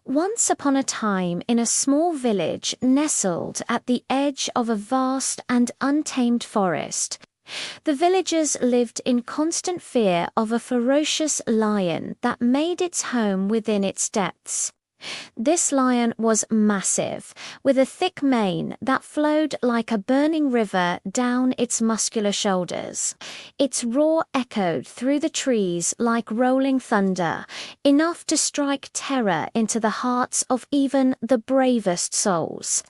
Once upon a time, in a small village nestled at the edge of a vast and untamed forest, the villagers lived in constant fear of a ferocious lion that made its home within its depths. This lion was massive, with a thick mane that flowed like a burning river down its muscular shoulders. Its roar echoed through the trees like rolling thunder, enough to strike terror into the hearts of even the bravest souls.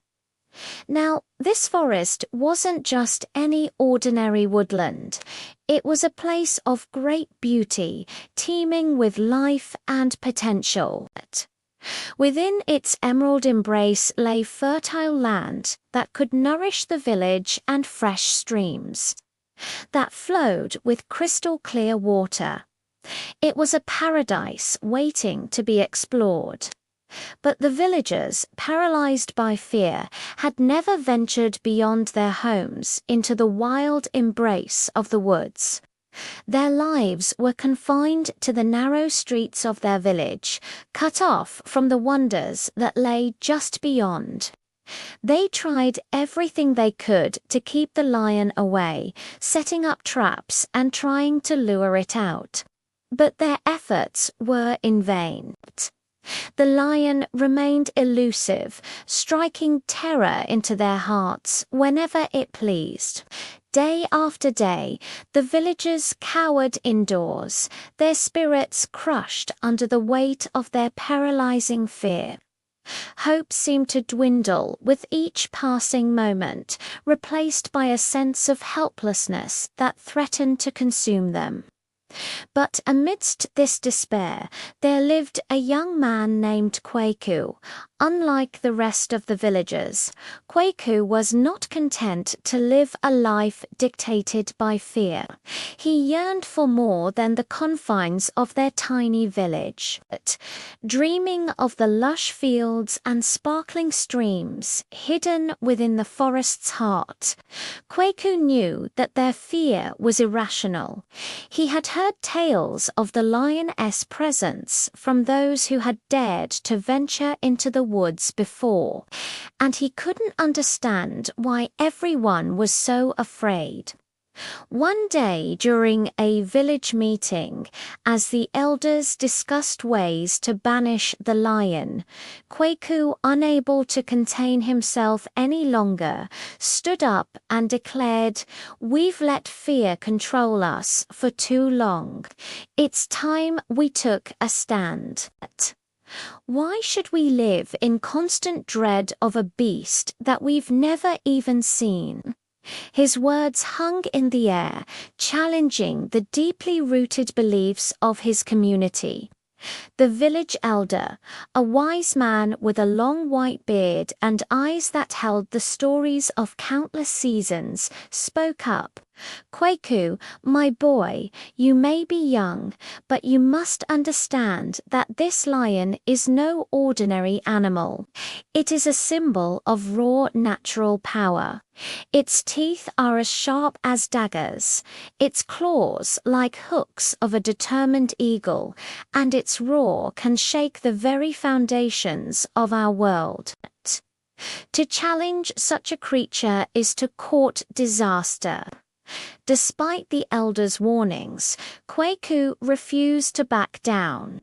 Now, this forest wasn't just any ordinary woodland. It was a place of great beauty, teeming with life and potential. Within its emerald embrace lay fertile land that could nourish the village and fresh streams that flowed with crystal clear water. It was a paradise waiting to be explored. But the villagers, paralyzed by fear, had never ventured beyond their homes into the wild embrace of the woods. Their lives were confined to the narrow streets of their village, cut off from the wonders that lay just beyond. They tried everything they could to keep the lion away, setting up traps and trying to lure it out. But their efforts were in vain. The lion remained elusive, striking terror into their hearts whenever it pleased. Day after day, the villagers cowered indoors, their spirits crushed under the weight of their paralyzing fear. Hope seemed to dwindle with each passing moment, replaced by a sense of helplessness that threatened to consume them. But amidst this despair, there lived a young man named Kweku. Unlike the rest of the villagers, Kweku was not content to live a life dictated by fear. He yearned for more than the confines of their tiny village. Dreaming of the lush fields and sparkling streams hidden within the forest's heart, Kweku knew that their fear was irrational. He had heard tales of the lioness' presence from those who had dared to venture into the woods before, and he couldn't understand why everyone was so afraid. One day during a village meeting, as the elders discussed ways to banish the lion, Kweku, unable to contain himself any longer, stood up and declared, "We've let fear control us for too long. It's time we took a stand." Why should we live in constant dread of a beast that we've never even seen? His words hung in the air, challenging the deeply rooted beliefs of his community. The village elder, a wise man with a long white beard and eyes that held the stories of countless seasons, spoke up. "Kweku, my boy, you may be young, but you must understand that this lion is no ordinary animal. It is a symbol of raw natural power. Its teeth are as sharp as daggers, its claws like hooks of a determined eagle, and its roar can shake the very foundations of our world. To challenge such a creature is to court disaster." Despite the elders' warnings, Kweku refused to back down.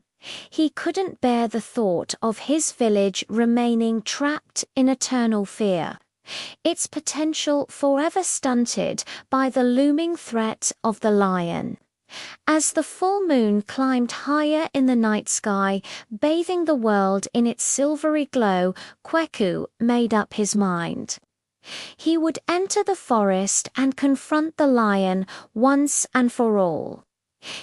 He couldn't bear the thought of his village remaining trapped in eternal fear, its potential forever stunted by the looming threat of the lion. As the full moon climbed higher in the night sky, bathing the world in its silvery glow, Kweku made up his mind. He would enter the forest and confront the lion once and for all.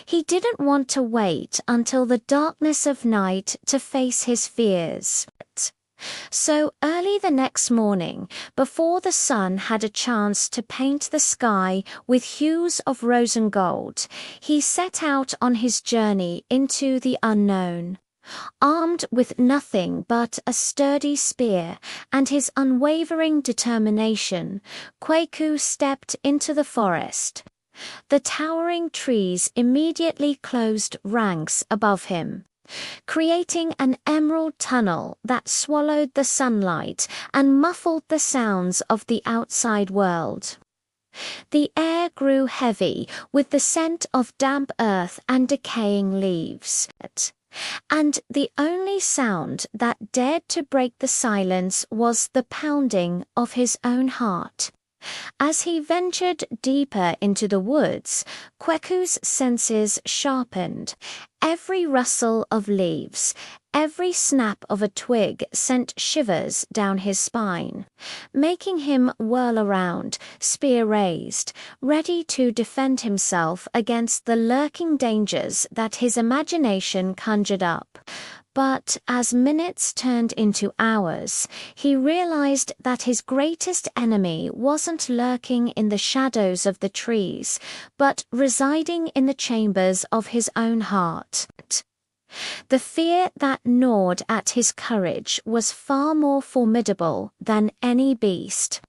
He didn't want to wait until the darkness of night to face his fears. So early the next morning, before the sun had a chance to paint the sky with hues of rose and gold, he set out on his journey into the unknown. Armed with nothing but a sturdy spear and his unwavering determination, Kweku stepped into the forest. The towering trees immediately closed ranks above him. creating an emerald tunnel that swallowed the sunlight and muffled the sounds of the outside world. The air grew heavy with the scent of damp earth and decaying leaves. And the only sound that dared to break the silence was the pounding of his own heart. As he ventured deeper into the woods, Kweku's senses sharpened. Every rustle of leaves, every snap of a twig sent shivers down his spine, making him whirl around, spear raised, ready to defend himself against the lurking dangers that his imagination conjured up. But as minutes turned into hours, he realized that his greatest enemy wasn't lurking in the shadows of the trees, but residing in the chambers of his own heart. The fear that gnawed at his courage was far more formidable than any beast.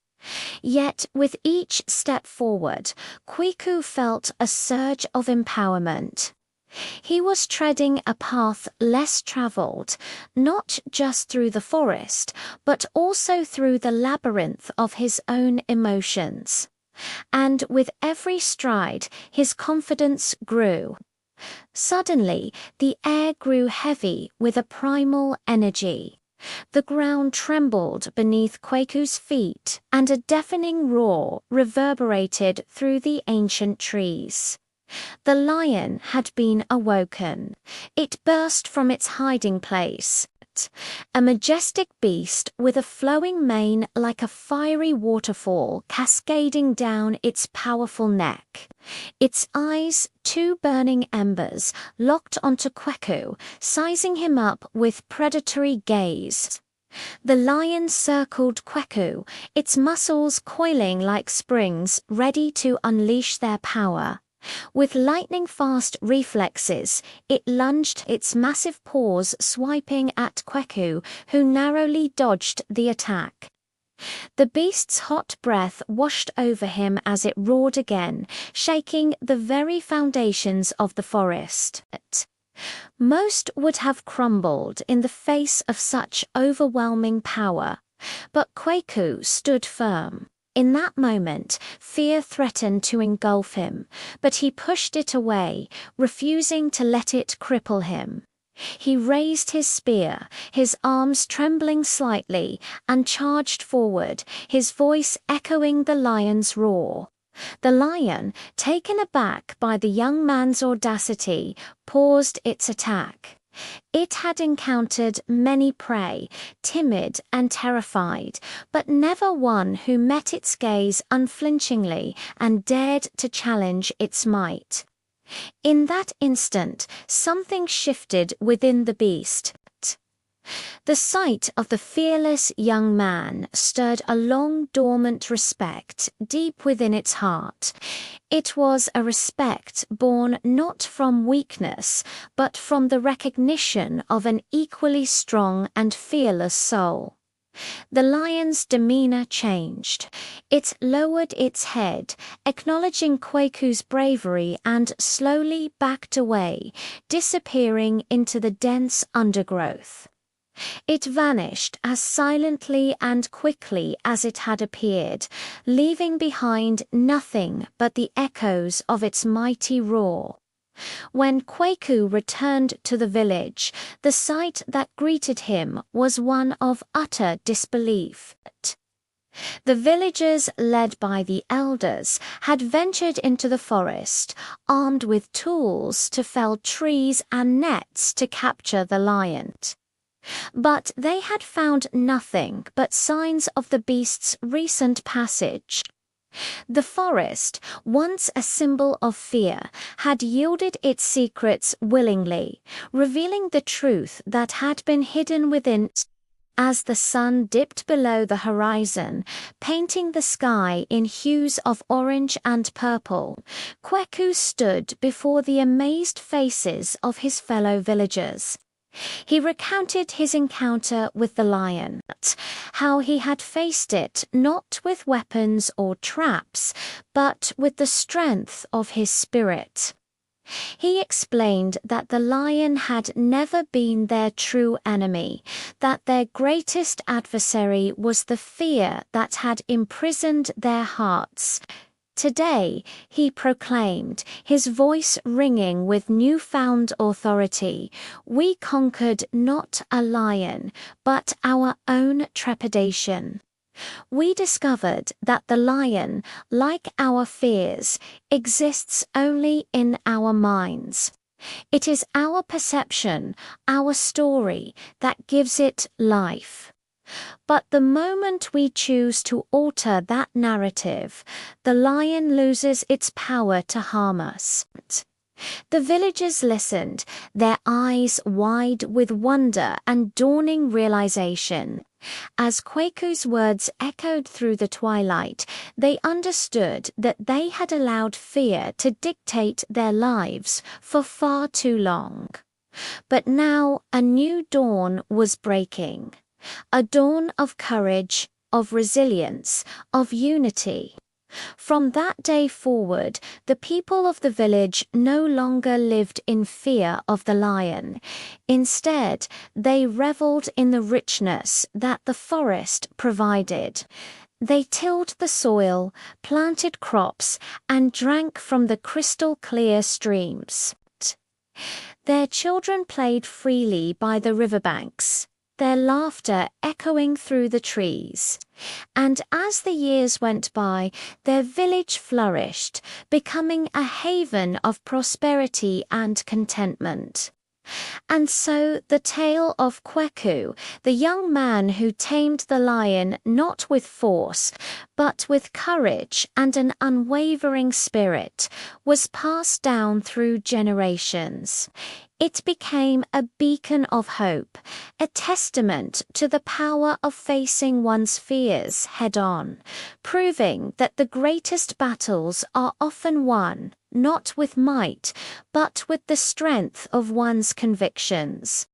Yet with each step forward, Kweku felt a surge of empowerment. He was treading a path less traveled, not just through the forest, but also through the labyrinth of his own emotions. And with every stride, his confidence grew. Suddenly, the air grew heavy with a primal energy. The ground trembled beneath Kweku's feet, and a deafening roar reverberated through the ancient trees. The lion had been awoken. It burst from its hiding place. A majestic beast with a flowing mane like a fiery waterfall cascading down its powerful neck. Its eyes, two burning embers, locked onto Kweku, sizing him up with predatory gaze. The lion circled Kweku, its muscles coiling like springs, ready to unleash their power. With lightning-fast reflexes, it lunged, its massive paws swiping at Kweku, who narrowly dodged the attack. The beast's hot breath washed over him as it roared again, shaking the very foundations of the forest. Most would have crumbled in the face of such overwhelming power, but Kweku stood firm. In that moment, fear threatened to engulf him, but he pushed it away, refusing to let it cripple him. He raised his spear, his arms trembling slightly, and charged forward, his voice echoing the lion's roar. The lion, taken aback by the young man's audacity, paused its attack. It had encountered many prey, timid and terrified, but never one who met its gaze unflinchingly and dared to challenge its might. In that instant, something shifted within the beast. The sight of the fearless young man stirred a long dormant respect deep within its heart. It was a respect born not from weakness, but from the recognition of an equally strong and fearless soul. The lion's demeanor changed. It lowered its head, acknowledging Kweku's bravery, and slowly backed away, disappearing into the dense undergrowth. It vanished as silently and quickly as it had appeared, leaving behind nothing but the echoes of its mighty roar. When Kweku returned to the village, the sight that greeted him was one of utter disbelief. The villagers, led by the elders, had ventured into the forest, armed with tools to fell trees and nets to capture the lion. But they had found nothing but signs of the beast's recent passage. The forest, once a symbol of fear, had yielded its secrets willingly, revealing the truth that had been hidden within. As the sun dipped below the horizon, painting the sky in hues of orange and purple, Kweku stood before the amazed faces of his fellow villagers. He recounted his encounter with the lion, how he had faced it not with weapons or traps, but with the strength of his spirit. He explained that the lion had never been their true enemy, that their greatest adversary was the fear that had imprisoned their hearts. Today, he proclaimed, his voice ringing with newfound authority, we conquered not a lion, but our own trepidation. We discovered that the lion, like our fears, exists only in our minds. It is our perception, our story, that gives it life. But the moment we choose to alter that narrative, the lion loses its power to harm us. The villagers listened, their eyes wide with wonder and dawning realization. As Kweku's words echoed through the twilight, they understood that they had allowed fear to dictate their lives for far too long. But now a new dawn was breaking. A dawn of courage, of resilience, of unity. From that day forward, the people of the village no longer lived in fear of the lion. Instead, they reveled in the richness that the forest provided. They tilled the soil, planted crops, and drank from the crystal-clear streams. Their children played freely by the riverbanks, their laughter echoing through the trees. And as the years went by, their village flourished, becoming a haven of prosperity and contentment. And so the tale of Kweku, the young man who tamed the lion not with force, but with courage and an unwavering spirit, was passed down through generations. It became a beacon of hope, a testament to the power of facing one's fears head-on, proving that the greatest battles are often won, not with might, but with the strength of one's convictions.